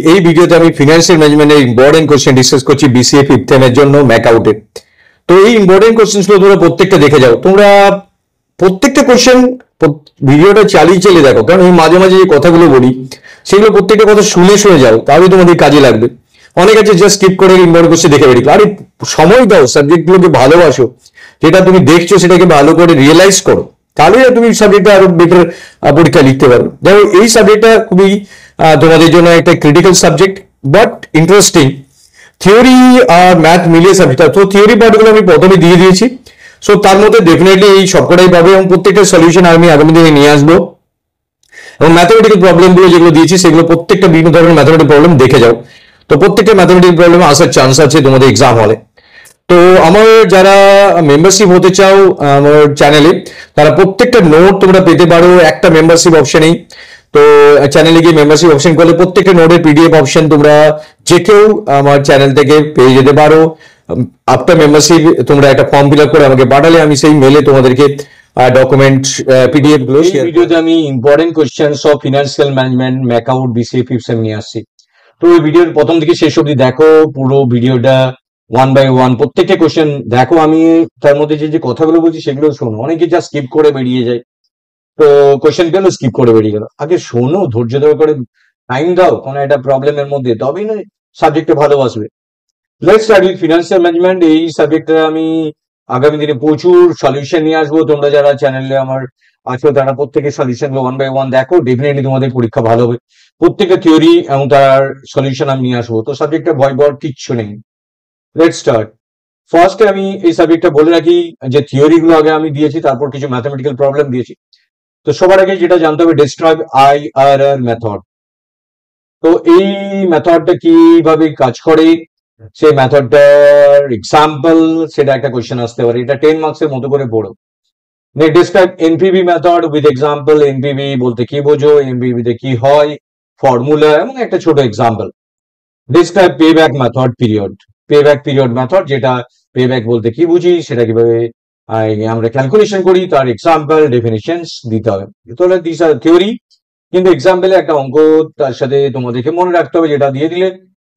এই ভিডিওতে আমি ফিনান্সিয়াল ম্যানেজমেন্টের ইম্পর্টেন্ট কোশ্চেন ডিসকাস করছি বিসিএ ফিফথ টাইমের জন্য ম্যাকআউটে। তো এই ইম্পর্টেন্ট কোশ্চেনগুলো তোমরা প্রত্যেকটা দেখে যাও। তোমরা প্রত্যেকটা কোশ্চেন ভিডিওটা চালিয়ে চালিয়ে দেখো, কারণ আমি মাঝে মাঝে যে কথাগুলো বলি সেগুলো প্রত্যেকটা কথা শুনে শুনে যাও, তাহলে তোমাদের কাজে লাগবে। অনেক আছে জাস্ট স্কিপ করে ইম্পর্টেন্ট কোশ্চেন দেখে বেরিয়ে, আরে সময় দাও, সাবজেক্টগুলোকে ভালোবাসো, যেটা তুমি দেখছো সেটাকে ভালো করে রিয়েলাইজ করো, তাহলে তুমি সাবজেক্টটা আরো বেটার পরীক্ষা লিখতে পারো। দেখো এই সাবজেক্টটা খুবই তোমাদের জন্য একটা critical subject, but interesting. Theory আর ম্যাথ মিলিয়ে সাবজেক্টটা, তো থিওরি পার্টগুলো আমি প্রথমে দিয়ে দিয়েছি। সো তার মধ্যে ডেফিনেটলি এই সবকটাই পাবে এবং প্রত্যেকটা সলিউশন আমি আগামী দিনে নিয়ে আসবো। এবং ম্যাথমেটিক্যাল প্রবলেমগুলো যেগুলো দিয়েছি সেগুলো প্রত্যেকটা বিভিন্ন ধরনের ম্যাথমেটিক্যাল প্রবলেম দেখে যাও। তো প্রত্যেকটা ম্যাথমেটিক্যাল প্রবলেম আসার চান্স আছে তোমাদের এক্সাম হলে। তো আমার যারা মেম্বারশিপ হতে চাও আমার চ্যানেলে, তারা প্রত্যেকটা নোট তোমরা পেতে পারো একটা মেম্বারশিপ অপশনেই। তো চ্যানেলে গিয়ে মেম্বারশিপ অপশন করলে প্রত্যেকটা নোটের পিডিএফ অপশন তোমরা যে কেউ আমার চ্যানেল থেকে পেয়ে যেতে পারো। আফটার মেম্বারশিপ তোমরা একটা ফর্ম ফিল আপ করে আমাকে পাঠালে আমি সেই মেলে তোমাদেরকে ডকুমেন্ট পিডিএফ গুলো শেয়ার। ভিডিওতে আমি important questions of financial management MAKAUT BCA fifth same নিয়ে আসছি। তো এই ভিডিওর প্রথম থেকে শেষ অবধি দেখো, পুরো ভিডিওটা ওয়ান বাই ওয়ান প্রত্যেকটা কোশ্চেন দেখো। আমি তার মধ্যে যে যে কথাগুলো বলছি সেগুলো শোনো। অনেকে যা স্কিপ করে বেরিয়ে যায়, তো কোশ্চেন পেলো স্কিপ করে বেরিয়ে গেল। আগে শোনো, ধৈর্য ধরে করে টাইম দাও কোনো একটা প্রবলেমের মধ্যে, তবেই না সাবজেক্টে ভালোবাসবে। Let's start with financial management. এই সাবজেক্টে আমি আগামী দিনে প্রচুর সলিউশন নিয়ে আসবো। তোমরা যারা চ্যানেলে আমার আছো তারা প্রত্যেকের সলিউশন ওয়ান বাই ওয়ান দেখো, ডেফিনেটলি তোমাদের পরীক্ষা ভালো হবে। প্রত্যেকটা থিওরি এবং তার সলিউশন আমি নিয়ে আসবো। তো সাবজেক্টে ভয় পাওয়ার কিচ্ছু নেই। Let's start. ফার্স্টে আমি এই সাবজেক্টটা বলে রাখি যে থিওরি গুলো আগে আমি দিয়েছি, তারপর কিছু ম্যাথমেটিক্যাল প্রবলেম দিয়েছি। তো সবার আগে যেটা জানতে হবে, ডেসক্রাইব আইআরআর মেথড। তো এই মেথডটা কিভাবে কাজ করে, সেই মেথডটার এক্সাম্পল, সেটা একটা কোয়েশ্চেন আসতে পারে। এটা 10 মার্কসের মতো করে পড়ো। Describe NPV method with example. NPV বলতে কি বোঝো, এনপিভি তে কি হয়, ফর্মুলা এবং একটা ছোট example. Describe payback method period. Payback period method, যেটা পেব্যাক বলতে কি বুঝি, সেটা কিভাবে আমরা ক্যালকুলেশন করি, তার এক্সাম্পল ডেফিনিশনস দিতে হবে। তাহলে দিস আর থিওরি, কিন্তু এক্সাম্পলে একটা অঙ্ক তার সাথে তোমাদেরকে মনে রাখতে হবে, যেটা দিয়ে দিলে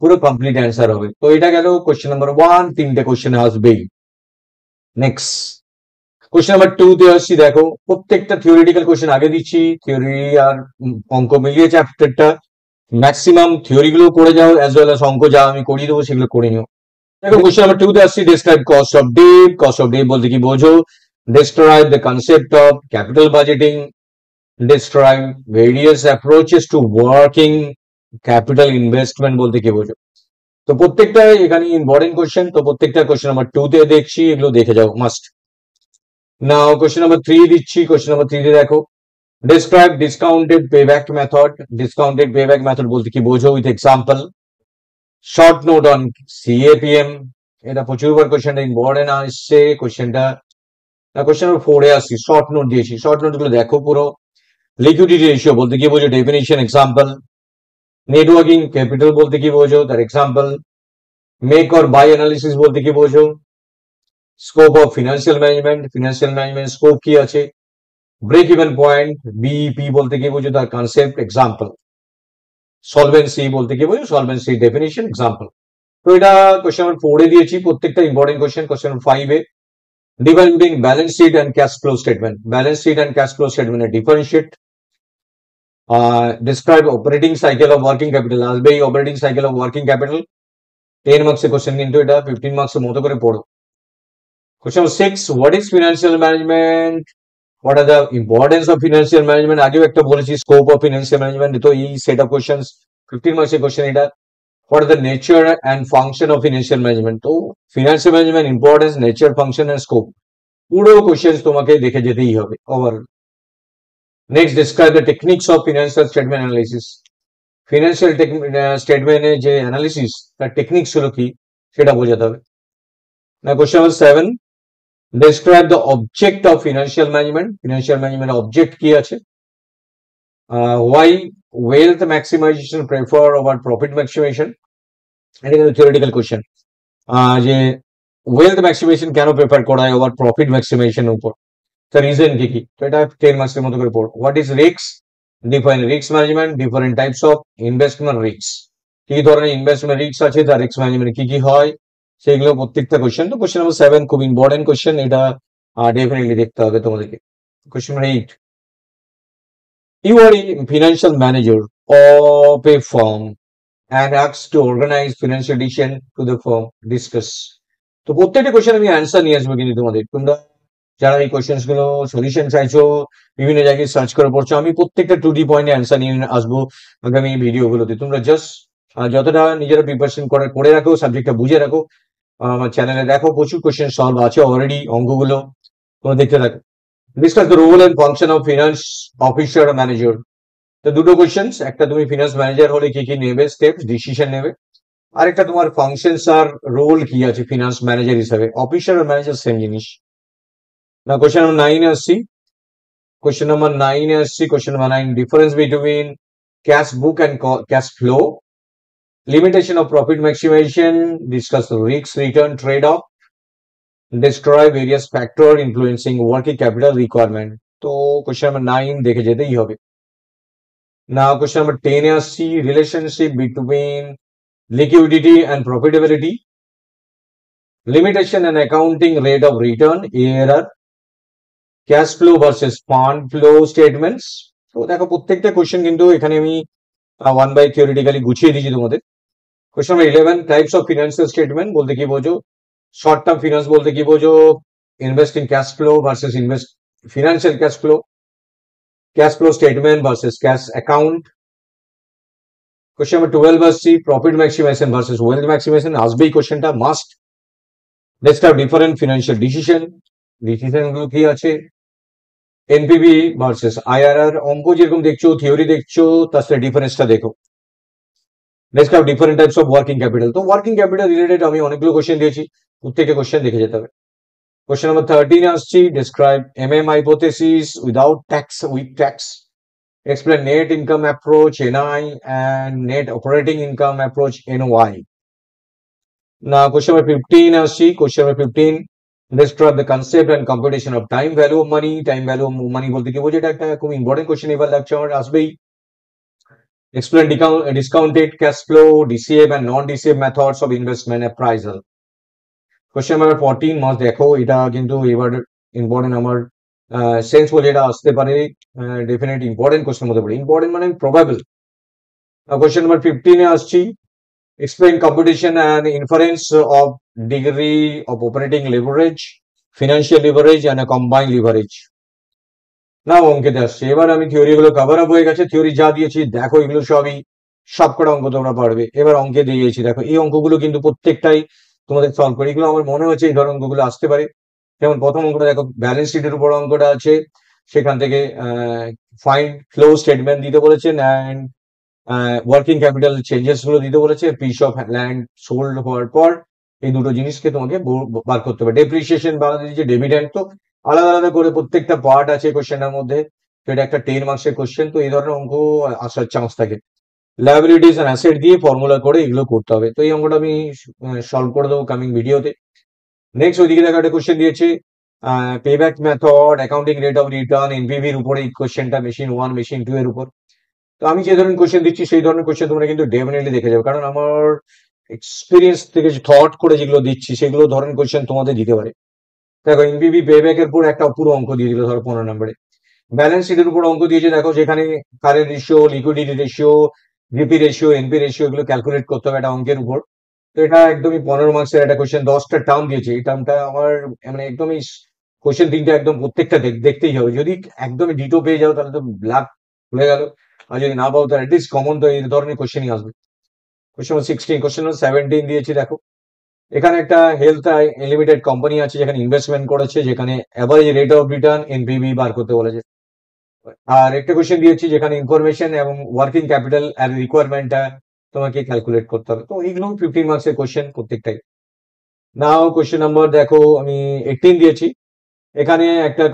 পুরো কমপ্লিট অ্যান্সার হবে। তো এটা গেল কোশ্চেন নাম্বার 1, তিনটে কোশ্চেন আসবেই। নেক্সট কোশ্চেন নাম্বার 2 তে আসছি। দেখো প্রত্যেকটা থিওরিটিক্যাল কোশ্চেন আগে দিচ্ছি, থিওরি আর অঙ্ক মিলিয়ে চ্যাপ্টারটা। ম্যাক্সিমাম থিওরি গুলো করে যাও, অ্যাজ ওয়েল অ্যাজ অঙ্ক যা আমি করিয়ে দেবো সেগুলো করে নিও। দেখো কোশ্চেন নাম্বার 2 তে আসছি। Describe cost of debt. Cost of debt বলতে কি বোঝো, describe the concept of capital budgeting, describe various approaches to working capital investment বলতে কি বোঝো। তো প্রত্যেকটা এখানে ইম্পর্টেন্ট কোশ্চেন। তো প্রত্যেকটা কোশ্চেন নাম্বার 2 তে দেখছি, এগুলো দেখে যাও মাস্ট। নাও কোশ্চেন নাম্বার 3 দিচ্ছি। কোশ্চেন নাম্বার 3 তে দেখো, describe discounted payback method. discounted payback method বলতে কি বোঝো with example. Short note on CAPM. এটা প্রচুরবার কোশ্চেনটা ইম্পর্টেন্ট আসছে। কোশ্চেনটা কোশ্চেন নাম্বার 4 এ আসছি। শর্ট নোট দিয়েছি, শর্ট নোট গুলো দেখো পুরো। লিকুইডিটি রেশিও বলতে কি বোঝো, ডেফিনিশন এক্সাম্পল। নেটওয়ার্কিং ক্যাপিটাল বলতে কি বোঝো, তার example. Make or buy analysis বলতে কি বোঝো। Scope of financial management, financial management scope কি আছে। ব্রেক ইভেন পয়েন্ট বিইপি বলতে কি বোঝো, তার কনসেপ্ট এক্সাম্পল। সলভেন্সি বলতে কি বোঝো, সলভেন্সি ডেফিনিশন এক্সাম্পল। তো এটা কোশ্চেন নাম্বার 4 এ দিয়েছি। প্রত্যেকটা ইম্পর্টেন্ট কোশ্চেন। কোশ্চেন নাম্বার 5 এ, dividing balance sheet and cash flow statement. Balance sheet and cash flow স্টেটমেন্টের differentiate. Describe operating cycle of working capital. আসবে এই operating cycle of working capital. 10 মার্কসের কোশ্চেন, কিন্তু এটা 15 মার্কসের মতো করে পড়ো। Question 6, what is financial management, what are the importance of financial management. আগেও একটা বলেছি, স্কোপ অফ ফিনান্সিয়াল ম্যানেজমেন্ট। তো এই সেট অফ কোশ্চেন্স 15 মার্কসের কোশ্চেন এটা। What are the nature and function of financial management. তো financial management importance, nature, function and scope পুরো question তোমাকে দেখে যেতেই হবে overall. Next, describe the techniques of financial statement analysis. Financial স্টেটমেন্টের যে অ্যানালিসিস, তার টেকনিক্স হলো কি সেটা বোঝাতে হবে। না question number 7, describe the object of financial management. Financial ম্যানেজমেন্টের অবজেক্ট কি আছে। why wealth maximization prefer over profit maximization. এটা কিন্তু থিওরিটিক্যাল কোশ্চেন, যে ওয়েলথ ম্যাক্সিমাইজেশন কেন প্রেফার করা হয় ওভার প্রফিট ম্যাক্সিমাইজেশন উপর, তার রিজন কি কি। তো এটা 10 মার্কসের মতো করে পড়ো। What is risk, define risk management, different types of investment risk. কি ধরনের ইনভেস্টমেন্ট রিস্ক আছে, তার রিস্ক ম্যানেজমেন্ট কি কি হয়, সেগুলো প্রত্যেকটা কোশ্চেন। তো কোশ্চেন নাম্বার 7 খুব ইম্পর্টেন্ট কোশ্চেন, এটা ডেফিনেটলি দেখতে হবে তোমাদেরকে। Question number 8, you are a financial manager of a firm and asked to organize financial decision to the firm, discuss. তো প্রত্যেকটা কোশ্চেন আমি অ্যান্সার নিয়ে আসবো, কিন্তু তোমরা যারা এই কোশ্চেন গুলো সলিউশন চাইছো, বিভিন্ন জায়গায় সার্চ করে পড়ছো, আমি প্রত্যেকটা 2D পয়েন্টে অ্যান্সার নিয়ে আসবো আগামী ভিডিওগুলোতে। তোমরা জাস্ট যতটা নিজেরা প্রিপারেশন করে রাখো, সাবজেক্টটা বুঝে রাখো, আমার চ্যানেলে দেখো প্রচুর কোশ্চেন সলভ আছে অলরেডি, অঙ্কগুলো তোমরা দেখতে থাকো। Discuss the role and function of finance officer manager. তো দুটো কোশ্চেন, একটা তুমি ফিনান্স ম্যানেজার হলে কি কি নেবে স্টেপস, ডিসিশন নেবে, আরেকটা তোমার ফাংশনস আর রোল কি আছে ফিনান্স ম্যানেজার হিসাবে। অফিসার আর ম্যানেজার সেম জিনিস না। কোশ্চেন নাম্বার 9 আসছি। Question number 9, difference between cash book and cash flow, limitation of profit maximisation, discuss risk return trade of, describe various factor influencing working capital requirement. তো question number 9 দেখে যেতেই হবে। না question number 10 এ আসছি, relationship between liquidity and profitability, limitation and accounting rate of return, ARR, cash flow versus fund flow statements. তো দেখো প্রত্যেকটা question কিন্তু এখানে আমি 1 বাই থিওরিটিক্যালি গুছিয়ে দিয়েছি তোমাদের। Question number 11, types of financial statement বলতে কি বোঝো, শর্ট টার্ম ফিনান্স বলতে কি বোঝো, invest in cash flow versus invest financial cash flow statement versus cash account. Question number 12 আসছি, profit maximisation versus wealth maximisation, আসবেই কোশ্চেনটা must. Describe different financial decision গুলো কি আছে, এনপিভি ভার্সেস আইআরআর। অঙ্ক যেরকম দেখছো, থিওরি দেখছো, তার সাথে ডিফারেন্সটা দেখো। Describe different types of working capital. তো ওয়ার্কিং ক্যাপিটাল রিলেটেড আমি অনেকগুলো কোশ্চেন দিয়েছি, প্রত্যেকটা কোশ্চেন দেখে যেতে হবে। কোশ্চেন নাম্বার 13 আসছি, describe MM hypothesis without tax, with tax, explain net income approach NI and net operating income approach NOI. Now question number 15 আসছি, question number 15, describe the concept and computation of time value of money. Time value of money বলতে কি বোঝো, এটা একটা খুব important question, এবার লাগছে আমার আসবেই। explain discounted cash flow, DCF and non-DCF methods of investment appraisal. question number 14 মাস দেখো, এটা কিন্তু এবার ইম্পর্টেন্ট, আমার সেন্স বলে এটা আসতে পারে, ডেফিনেট ইম্পর্টেন্ট কোশ্চেন মধ্যে পড়ে, ইম্পর্টেন্ট মানে প্রবাবল। কোশ্চেন নাম্বার 15 এ আসছি, explain computation and inference of degree of operating leverage, financial leverage and a combined leverage. না অঙ্কেতে আসছে, এবার আমি থিওরি গুলো কভার আপ হয়ে গেছে, থিওরি যা দিয়েছি দেখো এগুলো সবই সবকটা অঙ্ক তোমরা পারবে। এবার অঙ্কে দিয়েছি দেখো, এই অঙ্কগুলো কিন্তু প্রত্যেকটাই তোমাদের সলভ করে, এগুলো আমার মনে হচ্ছে এই ধরনের অঙ্কগুলো আসতে পারে। যেমন প্রথম অঙ্কটা দেখো, ব্যালেন্স শিটের উপর অঙ্কটা আছে, সেখান থেকে ফাইন্ড ফ্লো স্টেটমেন্ট দিতে বলেছেন অ্যান্ড ওয়ার্কিং ক্যাপিটাল চেঞ্জেস গুলো দিতে বলেছে, পিস অফ ল্যান্ড সোল্ড হওয়ার পর এই দুটো জিনিসকে তোমাকে বার করতে হবে। ডেপ্রিসিয়েশন বাড়াতে দিয়েছে, ডিভিডেন্ড, তো আলাদা আলাদা করে প্রত্যেকটা পার্ট আছে কোশ্চেনের মধ্যে, তো এটা একটা 10 মার্কসের কোশ্চেন, তো এই ধরনের অঙ্ক আসার চান্স থাকে। লায়াবিলিটিস এন্ড অ্যাসেট দিয়ে ফর্মুলা করে এগুলো করতে হবে, তো এই অঙ্কটা আমি সলভ করে দেবো কামিং ভিডিওতে। নেক্সট ওইদিকে দেখা একটা কোশ্চেন দিয়েছে, payback method, accounting rate of return, এনপিভির উপরে এই কোশ্চেনটা, মেশিন 1 মেশিন 2 এর উপর। তো আমি যে ধরনের কোশ্চেন দিচ্ছি সেই ধরনের কোশ্চেন তোমরা কিন্তু ডেফিনেটলি দেখে যাবে, কারণ আমার এক্সপিরিয়েন্স থেকে থট করে যেগুলো দিচ্ছি সেগুলো ধরনের কোশ্চেন তোমাদের দিতে পারে। দেখো এনপিভি পেব্যাক এর উপর একটা পুরো অঙ্ক দিয়ে দিল ধরো 15 নম্বরে। ব্যালেন্স শিটের উপর অঙ্ক দিয়েছে, দেখো যেখানে current ratio, liquidity ratio, GP ratio, NP ratio এগুলো ক্যালকুলেট করতে হবে একটা অঙ্কের উপর। তো এটা একদমই 15 মার্কসের একটা কোশ্চেন, 10টা টার্ম দিয়েছে, এই টার্মটা আমার মানে একদমই কোশ্চেন 3টা একদম প্রত্যেকটা দেখতেই হবে, যদি একদমই ডিটো পেয়ে যাও তাহলে তো ব্ল্যাক হয়ে গেল, আর যদি না পাও তাহলে অ্যাটলিস্ট কমন তো এই ধরনের কোশ্চেনই আসবে। কোশ্চেন 16, কোশ্চেন 17 দিয়েছি, দেখো এখানে একটা হেলথ লিমিটেড কোম্পানি আছে যেখানে ইনভেস্টমেন্ট করেছে, যেখানে average rate of return NPV বার করতে বলেছে। আর একটা কোশ্চেন দিয়েছি যেখানে ইনফরমেশন এবং ওয়ার্কিং ক্যাপিটাল আর রিকোয়ারমেন্টটা তোমাকে ক্যালকুলেট করতে হবে। তো এইগুলো 15 মার্কসের কোশ্চেন প্রত্যেকটাই। নাও কোশ্চেন নাম্বার দেখো আমি 18 দিয়েছি, এখানে একটা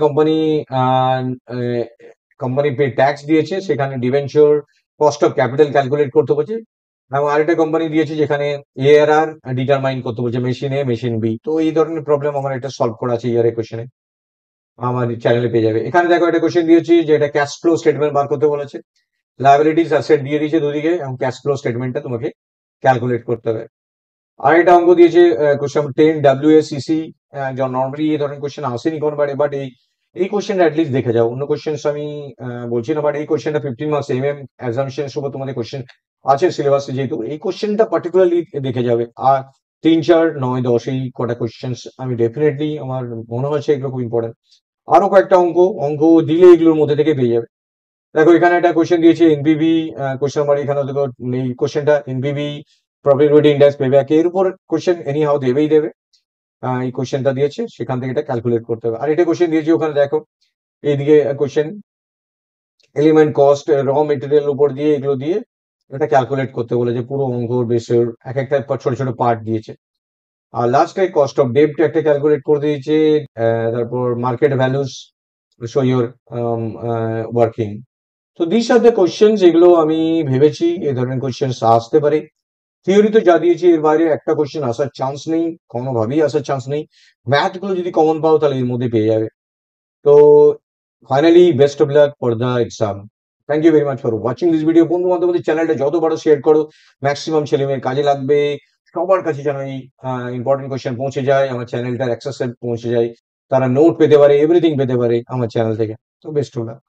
কোম্পানি পে ট্যাক্স দিয়েছে, সেখানে debenture cost of capital calculate করতে বলছে, এবং আরেকটা কোম্পানি দিয়েছে যেখানে এআরআর ডিটারমাইন করতে বলছে, মেশিন এ মেশিন বি। তো এই ধরনের প্রবলেম আমার একটা সলভ করা আছে ইয়ারের কোশ্চেনে, আমার চ্যানেলে পেয়ে যাবে। এখানে দেখো একটা কোশ্চেন দিয়েছি যে এটা ক্যাশ ফ্লো স্টেটমেন্ট বার করতে বলেছে, লায়াবিলিটিস অ্যাসেট দিয়ে দিয়েছে দুদিকে এবং ক্যাশ ফ্লো স্টেটমেন্টটা তোমাকে ক্যালকুলেট করতে হবে। আর একটা অঙ্ক দিয়েছে কোশ্চেন 10 WSCC, নর্মালি এই ধরনের কোশ্চেন আসেনি কোনোবারে, বাট এই কোশ্চেনটা অ্যাটলিস্ট দেখে যাও। অন্য কোশ্চেন আমি বলছি না, বাট এই কোশ্চেনটা 15 মার্কস অ্যাজাম্পশনের উপর তোমাদের কোশ্চেন আছে সিলেবাসে, যেহেতু এই কোশ্চেনটা পার্টিকুলারলি দেখে যাবে। আর 3, 4, 9, 10 এই কটা কোশ্চেন আমি ডেফিনেটলি আমার মনে হচ্ছে এগুলো খুব ইম্পর্টেন্ট। আরো কয়েকটা অঙ্ক দিলে এগুলোর মধ্যে থেকে পেয়ে যাবে। দেখো এখানে একটা কোশ্চেন দিয়েছে এনপিভি, কোশ্চেন নাম্বার এখানে দেখো এই কোশ্চেনটা এনপিভি প্রবাবিলিটি ইন্ডেক্স পেব্যাক এর উপর কোশ্চেন এনি হাউ দেবেই দেবে। এই কোশ্চেনটা দিয়েছে, সেখান থেকে এটা ক্যালকুলেট করতে হবে। আর এটা কোশ্চেন দিয়েছে ওখানে দেখো এইদিকে কোশ্চেন এলিমেন্ট কস্ট র মেটেরিয়াল উপর দিয়ে এগুলো দিয়ে এটা ক্যালকুলেট করতে বলেছে পুরো অঙ্কর বেসের এক একটা ছোট ছোট পার্ট দিয়েছে। আর লাস্টে কস্ট অফ ডেপ্ট একটা ক্যালকুলেট করে দিয়েছে। তারপর market values show your working. তো দিস আর দ্য কোশ্চেন যেগুলো আমি ভেবেছি এই ধরনের কোশ্চেন আসতে পারে। থিওরিতে যা দিয়েছি এর বাইরে একটা কোশ্চেন আসার চান্স নেই, কোনোভাবেই আসার চান্স নেই। ম্যাথ গুলো যদি কমন পাও তাহলে এর মধ্যে পেয়ে যাবে। তো finally best of luck for the exam. Thank you very much for watching this video. বন্ধু বান্ধবদের চ্যানেলটা যত বড় শেয়ার করো, ম্যাক্সিমাম ছেলে মেয়ের কাজে লাগবে। সবার কাছে যেন এই ইম্পর্টেন্ট কোশ্চেন পৌঁছে যায়, আমার চ্যানেলটার অ্যাক্সেসে পৌঁছে যায়, তারা নোট পেতে পারে, এভরিথিং পেতে পারে আমার চ্যানেল থেকে। তো বেস্ট অফ লাক।